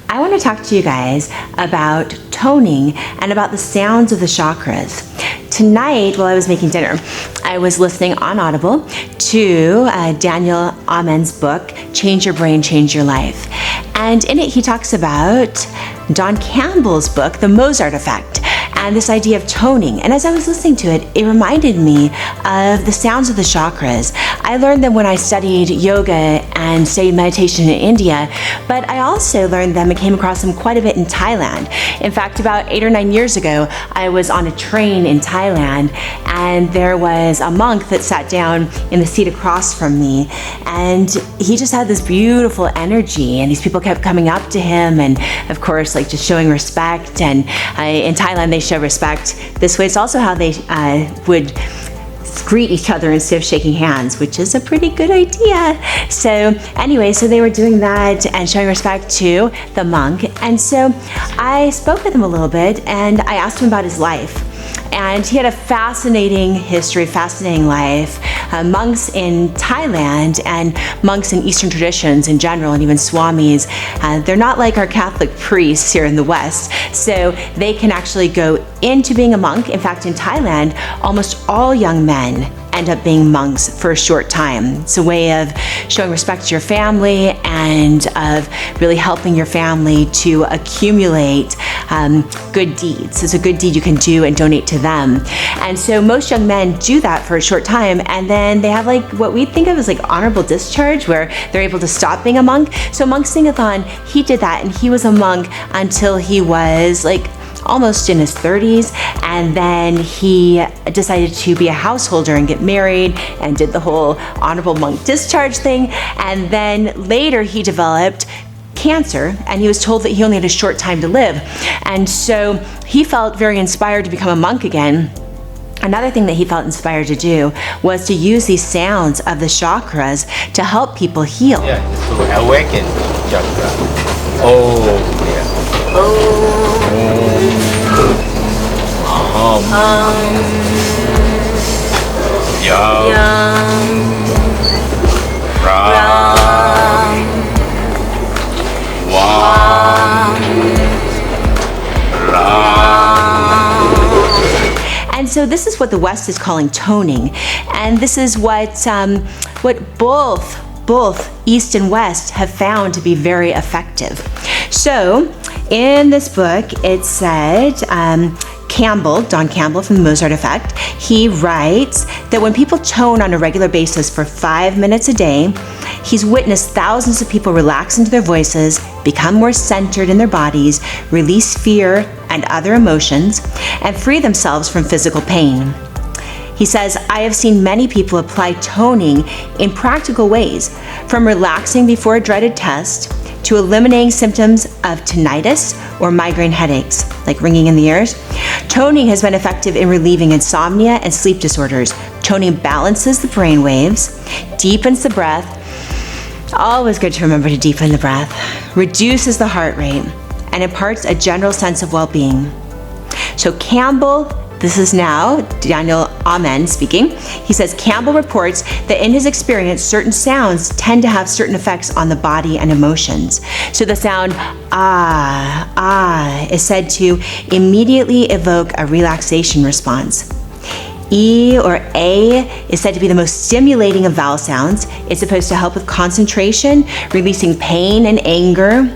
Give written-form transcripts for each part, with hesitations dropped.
I want to talk to you guys about toning and about the sounds of the chakras. Tonight, while I was making dinner, I was listening on Audible to Daniel Amen's book, Change Your Brain, Change Your Life. And in it, he talks about Don Campbell's book, The Mozart Effect, and this idea of toning. And as I was listening to it, it reminded me of the sounds of the chakras. I learned them when I studied yoga and studied meditation in India, but I also learned them and came across them quite a bit in Thailand. In fact, about 8 or 9 years ago, I was on a train in Thailand, and there was a monk that sat down in the seat across from me, and he just had this beautiful energy, and these people kept coming up to him, and of course, like just showing respect. And in Thailand, they show respect this way. It's also how they would greet each other instead of shaking hands, which is a pretty good idea. So anyway, so they were doing that and showing respect to the monk. And so I spoke with him a little bit, and I asked him about his life. And he had a fascinating history, fascinating life. Monks in Thailand and monks in Eastern traditions in general, and even swamis, they're not like our Catholic priests here in the West. So they can actually go into being a monk. In fact, in Thailand, almost all young men end up being monks for a short time. It's a way of showing respect to your family and of really helping your family to accumulate good deeds. It's a good deed you can do and donate to them. And so most young men do that for a short time, and then they have like what we think of as like honorable discharge, where they're able to stop being a monk. So Monk Singathon, he did that, and he was a monk until he was like almost in his 30s, and then he decided to be a householder and get married and did the whole honorable monk discharge thing. And then later he developed cancer, and he was told that he only had a short time to live. And so he felt very inspired to become a monk again. Another thing that he felt inspired to do was to use these sounds of the chakras to help people heal. Yeah, to awaken chakra. Oh, yeah. Oh. And so this is what the West is calling toning, and this is what both East and West have found to be very effective. So in this book, it said, Don Campbell from The Mozart Effect, he writes that when people tone on a regular basis for 5 minutes a day, he's witnessed thousands of people relax into their voices, become more centered in their bodies, release fear and other emotions, and free themselves from physical pain. He says, I have seen many people apply toning in practical ways, from relaxing before a dreaded test to eliminating symptoms of tinnitus or migraine headaches, like ringing in the ears. Toning has been effective in relieving insomnia and sleep disorders. Toning balances the brain waves, deepens the breath. Always good to remember to deepen the breath, reduces the heart rate, and imparts a general sense of well-being. So Campbell, this is now Daniel Amen speaking. He says, Campbell reports that in his experience, certain sounds tend to have certain effects on the body and emotions. So the sound is said to immediately evoke a relaxation response. E or A is said to be the most stimulating of vowel sounds. It's supposed to help with concentration, releasing pain and anger.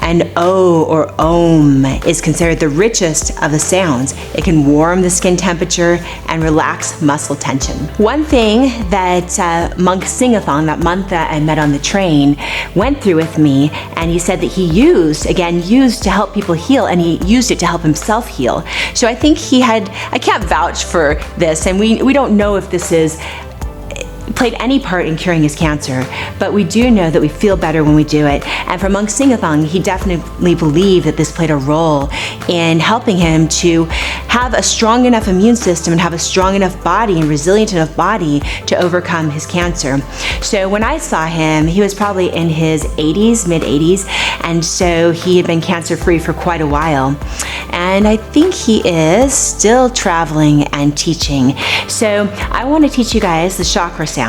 And O or Om is considered the richest of the sounds. It can warm the skin temperature and relax muscle tension. One thing that Monk Singathon, that monk that I met on the train, went through with me, and he said that he used to help people heal, and he used it to help himself heal. So I think I can't vouch for this, and we don't know if this played any part in curing his cancer, but we do know that we feel better when we do it. And for Monk Singathon, he definitely believed that this played a role in helping him to have a strong enough immune system and have a strong enough body and resilient enough body to overcome his cancer. So when I saw him, he was probably in his 80s, mid 80s, and so he had been cancer-free for quite a while. And I think he is still traveling and teaching. So I want to teach you guys the chakra sounds.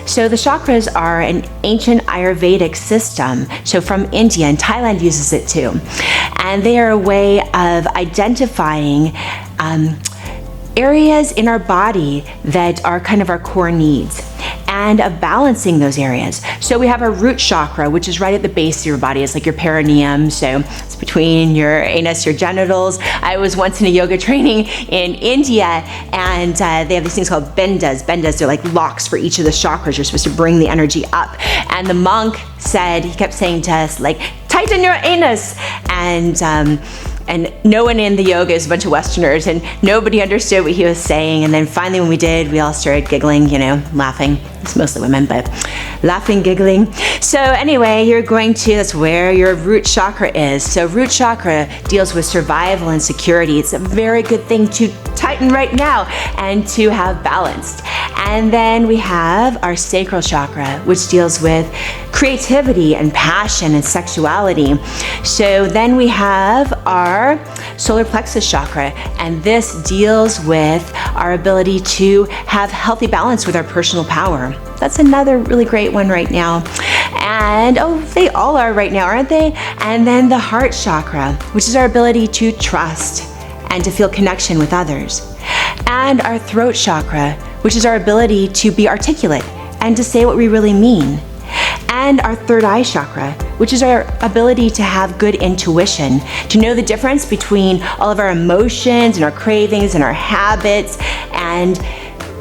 So the chakras are an ancient Ayurvedic system, so from India, and Thailand uses it too. And they are a way of identifying areas in our body that are kind of our core needs, and of balancing those areas. So we have our root chakra, which is right at the base of your body. It's like your perineum, so it's between your anus, your genitals. I was once in a yoga training in India, and they have these things called bendas. Bendas are like locks for each of the chakras. You're supposed to bring the energy up. And the monk said, he kept saying to us, like, tighten your anus. And no one in the yoga is a bunch of Westerners, and nobody understood what he was saying. And then finally when we did, we all started giggling, laughing. It's mostly women, but laughing, giggling. So anyway, that's where your root chakra is. So root chakra deals with survival and security. It's a very good thing to tighten right now and to have balanced. And then we have our sacral chakra, which deals with creativity and passion and sexuality. So then we have our solar plexus chakra, and this deals with our ability to have healthy balance with our personal power. That's another really great one right now. And they all are right now, aren't they? And then the heart chakra, which is our ability to trust and to feel connection with others. And our throat chakra, which is our ability to be articulate and to say what we really mean. And our third eye chakra, which is our ability to have good intuition, to know the difference between all of our emotions and our cravings and our habits and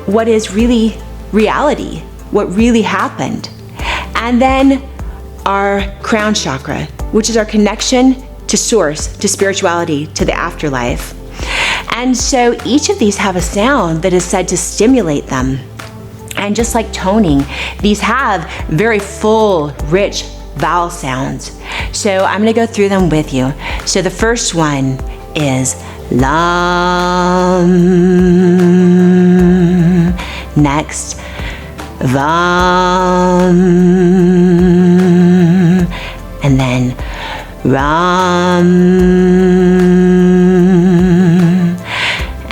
what is really reality, what really happened. And then our crown chakra, which is our connection to source, to spirituality, to the afterlife. And so each of these have a sound that is said to stimulate them. And just like toning, these have very full, rich vowel sounds. So I'm gonna go through them with you. So the first one is Lam. Next, Vam. And then Ram.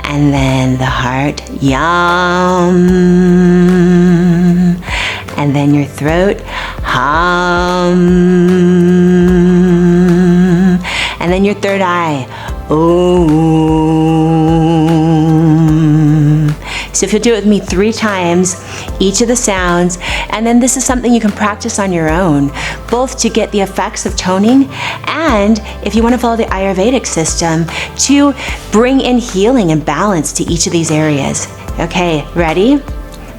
And then the heart, Yam. And then your throat, Hum. And then your third eye, Om. So if you'll do it with me 3 times, each of the sounds, and then this is something you can practice on your own, both to get the effects of toning, and if you want to follow the Ayurvedic system, to bring in healing and balance to each of these areas. Okay, ready?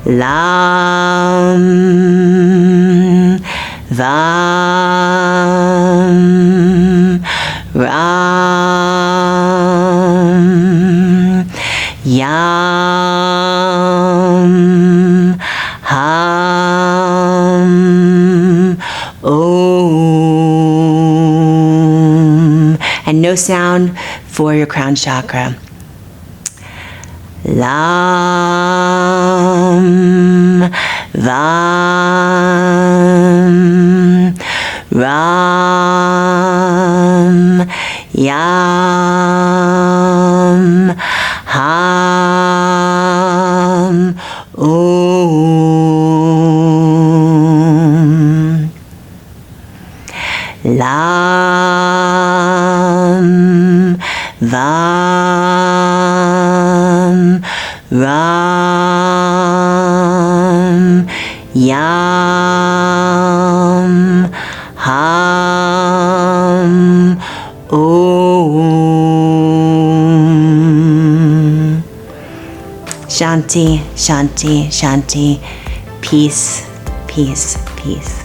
Lam, Vam, Ram, Yam, Hum, Om. And no sound for your crown chakra. Lam, Vam, Ram, Yam, Ham, Om. Lam, Vam, Ram, Yam, Ham, Om. Shanti, Shanti, Shanti. Peace, peace, peace.